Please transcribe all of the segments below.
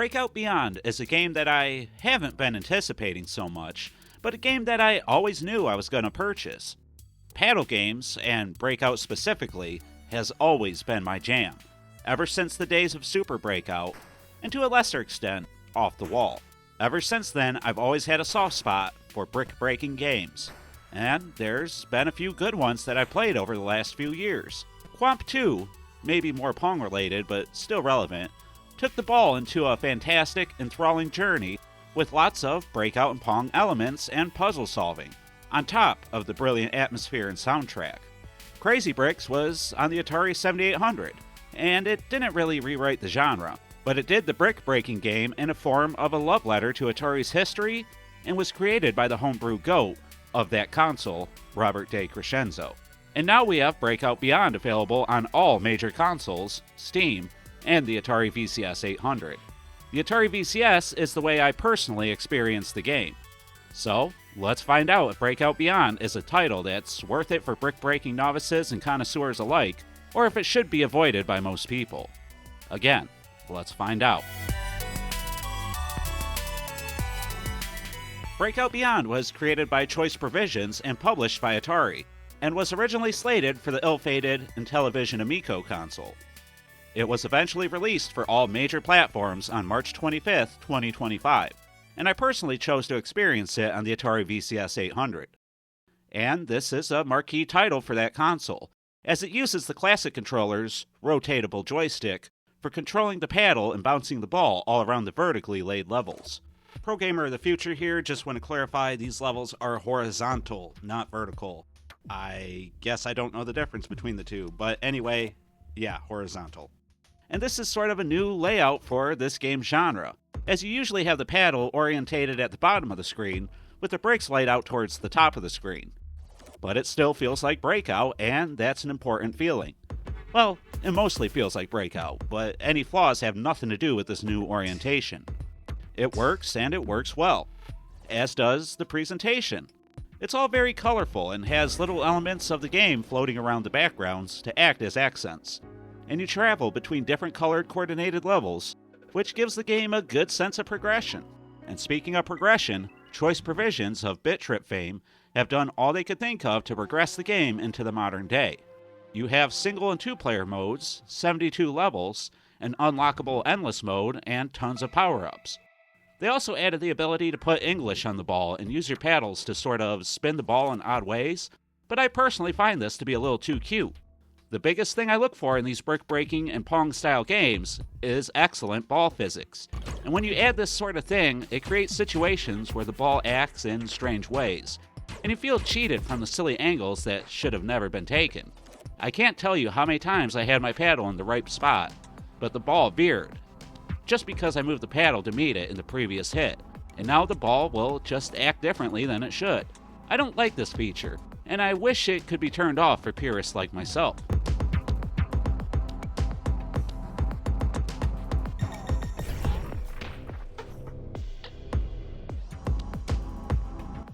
Breakout Beyond is a game that I haven't been anticipating so much, but a game that I always knew I was going to purchase. Paddle games, and Breakout specifically, has always been my jam, ever since the days of Super Breakout, and to a lesser extent, Off the Wall. Ever since then, I've always had a soft spot for brick-breaking games, and there's been a few good ones that I've played over the last few years. Quamp 2, maybe more Pong related but still relevant, took the ball into a fantastic, enthralling journey with lots of Breakout and Pong elements and puzzle solving, on top of the brilliant atmosphere and soundtrack. Crazy Bricks was on the Atari 7800, and it didn't really rewrite the genre, but it did the brick-breaking game in a form of a love letter to Atari's history and was created by the homebrew GOAT of that console, Robert De Crescenzo. And now we have Breakout Beyond available on all major consoles, Steam, and the Atari VCS 800. The Atari VCS is the way I personally experienced the game. So, let's find out if Breakout Beyond is a title that's worth it for brick-breaking novices and connoisseurs alike, or if it should be avoided by most people. Again, let's find out. Breakout Beyond was created by Choice Provisions and published by Atari, and was originally slated for the ill-fated Intellivision Amico console. It was eventually released for all major platforms on March 25th, 2025, and I personally chose to experience it on the Atari VCS 800. And this is a marquee title for that console, as it uses the classic controller's rotatable joystick for controlling the paddle and bouncing the ball all around the vertically laid levels. Pro Gamer of the Future here, just want to clarify, these levels are horizontal, not vertical. I guess I don't know the difference between the two, but anyway, yeah, horizontal. And this is sort of a new layout for this game genre, as you usually have the paddle orientated at the bottom of the screen, with the bricks laid out towards the top of the screen. But it still feels like Breakout, and that's an important feeling. Well, it mostly feels like Breakout, but any flaws have nothing to do with this new orientation. It works, and it works well, as does the presentation. It's all very colorful and has little elements of the game floating around the backgrounds to act as accents. And you travel between different colored coordinated levels, which gives the game a good sense of progression. And speaking of progression, Choice Provisions of Bit Trip fame have done all they could think of to progress the game into the modern day. You have single and two-player modes, 72 levels, an unlockable endless mode, and tons of power-ups. They also added the ability to put English on the ball and use your paddles to sort of spin the ball in odd ways, but I personally find this to be a little too cute. The biggest thing I look for in these brick-breaking and Pong-style games is excellent ball physics. And when you add this sort of thing, it creates situations where the ball acts in strange ways, and you feel cheated from the silly angles that should have never been taken. I can't tell you how many times I had my paddle in the right spot, but the ball veered, just because I moved the paddle to meet it in the previous hit, and now the ball will just act differently than it should. I don't like this feature, and I wish it could be turned off for purists like myself.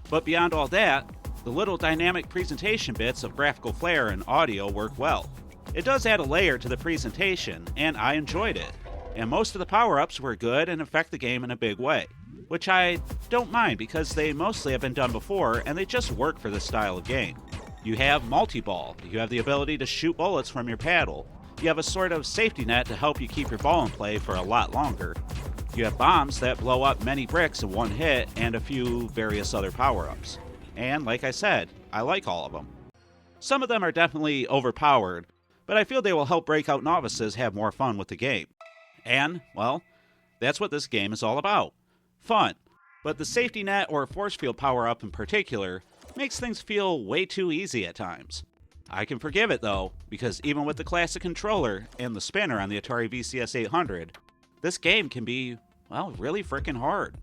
But beyond all that, the little dynamic presentation bits of graphical flair and audio work well. It does add a layer to the presentation, and I enjoyed it. And most of the power-ups were good and affect the game in a big way, which I don't mind because they mostly have been done before and they just work for this style of game. You have multi-ball, you have the ability to shoot bullets from your paddle, you have a sort of safety net to help you keep your ball in play for a lot longer, you have bombs that blow up many bricks in one hit, and a few various other power-ups. And like I said, I like all of them. Some of them are definitely overpowered, but I feel they will help Breakout novices have more fun with the game. And, well, that's what this game is all about. Fun. But the safety net or force field power-up in particular makes things feel way too easy at times. I can forgive it though, because even with the classic controller and the spinner on the Atari VCS 800, this game can be, well, really frickin' hard.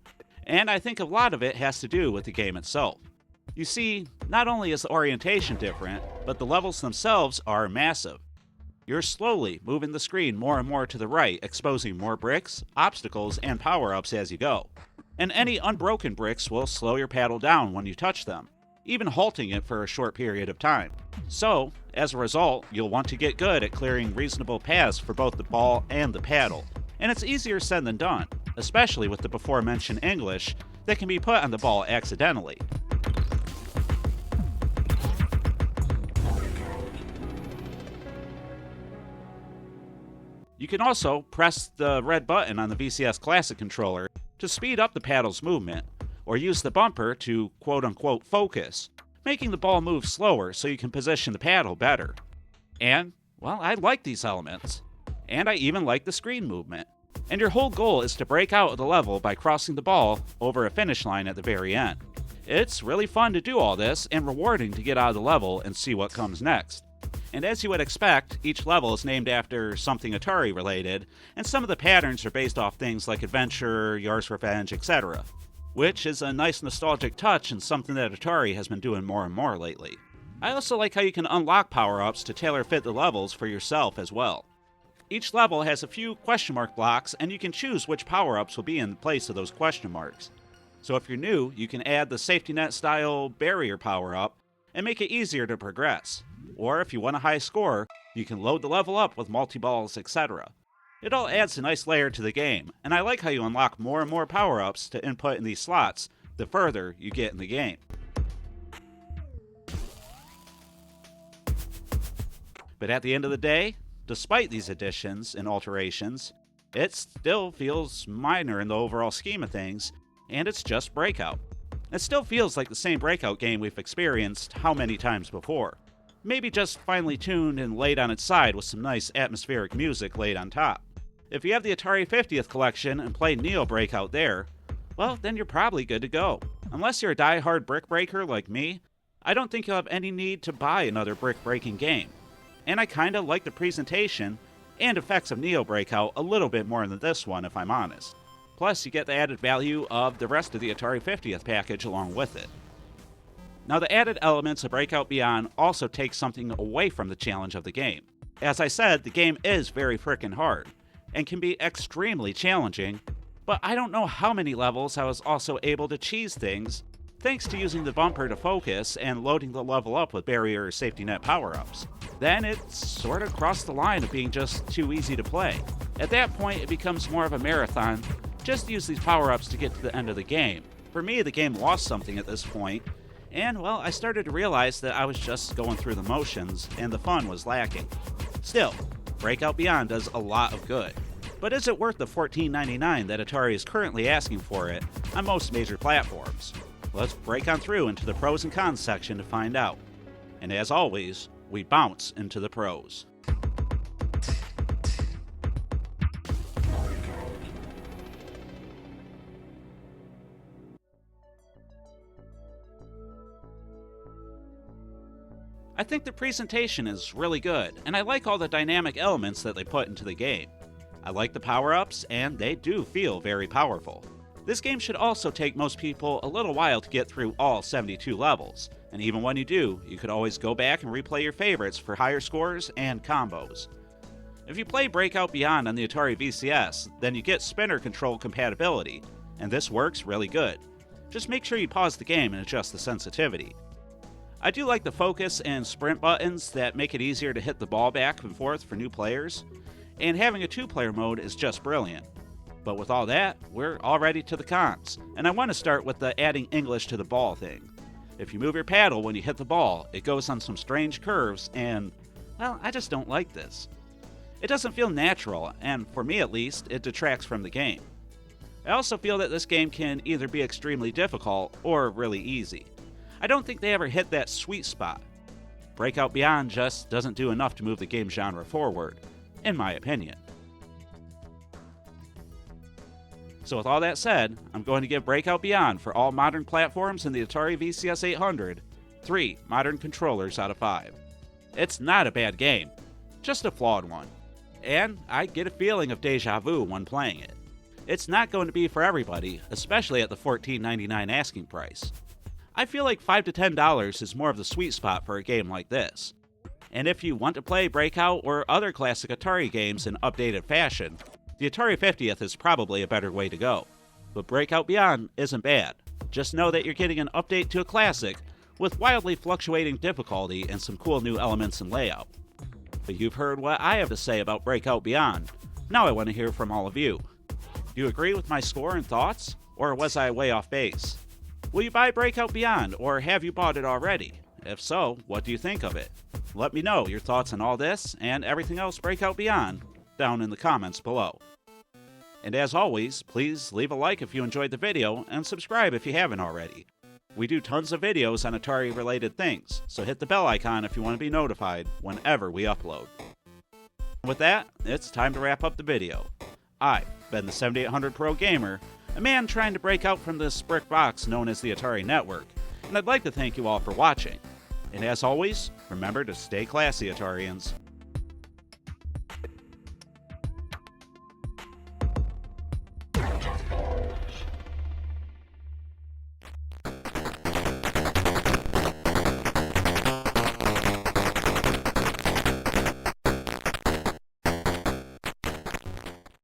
And I think a lot of it has to do with the game itself. You see, not only is the orientation different, but the levels themselves are massive. You're slowly moving the screen more and more to the right, exposing more bricks, obstacles, and power-ups as you go. And any unbroken bricks will slow your paddle down when you touch them, even halting it for a short period of time. So, as a result, you'll want to get good at clearing reasonable paths for both the ball and the paddle. And it's easier said than done, especially with the before-mentioned English that can be put on the ball accidentally. You can also press the red button on the VCS Classic controller to speed up the paddle's movement, or use the bumper to quote-unquote focus, making the ball move slower so you can position the paddle better. And, well, I like these elements. And I even like the screen movement. And your whole goal is to break out of the level by crossing the ball over a finish line at the very end. It's really fun to do all this and rewarding to get out of the level and see what comes next. And as you would expect, each level is named after something Atari related, and some of the patterns are based off things like Adventure, Yars' Revenge, etc., which is a nice nostalgic touch and something that Atari has been doing more and more lately. I also like how you can unlock power-ups to tailor-fit the levels for yourself as well. Each level has a few question mark blocks, and you can choose which power-ups will be in place of those question marks. So if you're new, you can add the safety net style barrier power-up and make it easier to progress. Or if you want a high score, you can load the level up with multi-balls, etc. It all adds a nice layer to the game, and I like how you unlock more and more power-ups to input in these slots the further you get in the game. But at the end of the day, despite these additions and alterations, it still feels minor in the overall scheme of things, and it's just Breakout. It still feels like the same Breakout game we've experienced how many times before. Maybe just finely tuned and laid on its side with some nice atmospheric music laid on top. If you have the Atari 50th collection and play Neo Breakout there, well, then you're probably good to go. Unless you're a die-hard brick breaker like me, I don't think you'll have any need to buy another brick breaking game. And I kinda like the presentation and effects of Neo Breakout a little bit more than this one, if I'm honest. Plus, you get the added value of the rest of the Atari 50th package along with it. Now, the added elements of Breakout Beyond also take something away from the challenge of the game. As I said, the game is very frickin' hard, and can be extremely challenging, but I don't know how many levels I was also able to cheese things thanks to using the bumper to focus and loading the level up with barrier or safety net power-ups. Then it sort of crossed the line of being just too easy to play. At that point, it becomes more of a marathon, just use these power-ups to get to the end of the game. For me, the game lost something at this point, and, well, I started to realize that I was just going through the motions, and the fun was lacking. Still, Breakout Beyond does a lot of good. But is it worth the $14.99 that Atari is currently asking for it on most major platforms? Let's break on through into the pros and cons section to find out. And as always, we bounce into the pros. I think the presentation is really good, and I like all the dynamic elements that they put into the game. I like the power-ups, and they do feel very powerful. This game should also take most people a little while to get through all 72 levels, and even when you do, you could always go back and replay your favorites for higher scores and combos. If you play Breakout Beyond on the Atari VCS, then you get spinner control compatibility, and this works really good. Just make sure you pause the game and adjust the sensitivity. I do like the focus and sprint buttons that make it easier to hit the ball back and forth for new players, and having a 2-player mode is just brilliant. But with all that, we're already to the cons, and I want to start with the adding English to the ball thing. If you move your paddle when you hit the ball, it goes on some strange curves, and, well, I just don't like this. It doesn't feel natural, and for me at least, it detracts from the game. I also feel that this game can either be extremely difficult or really easy. I don't think they ever hit that sweet spot. Breakout Beyond just doesn't do enough to move the game genre forward, in my opinion. So with all that said, I'm going to give Breakout Beyond for all modern platforms in the Atari VCS 800 3 modern controllers out of 5. It's not a bad game, just a flawed one. And I get a feeling of deja vu when playing it. It's not going to be for everybody, especially at the $14.99 asking price. I feel like $5 to $10 is more of the sweet spot for a game like this. And if you want to play Breakout or other classic Atari games in updated fashion, the Atari 50th is probably a better way to go. But Breakout Beyond isn't bad. Just know that you're getting an update to a classic with wildly fluctuating difficulty and some cool new elements and layout. But you've heard what I have to say about Breakout Beyond. Now I want to hear from all of you. Do you agree with my score and thoughts? Or was I way off base? Will you buy Breakout Beyond, or have you bought it already? If so, what do you think of it? Let me know your thoughts on all this and everything else Breakout Beyond down in the comments below. And as always, please leave a like if you enjoyed the video and subscribe if you haven't already. We do tons of videos on Atari related things, so hit the bell icon if you want to be notified whenever we upload. With that, it's time to wrap up the video. I've been the 7800 Pro Gamer, a man trying to break out from this brick box known as the Atari Network, and I'd like to thank you all for watching. And as always, remember to stay classy, Atarians.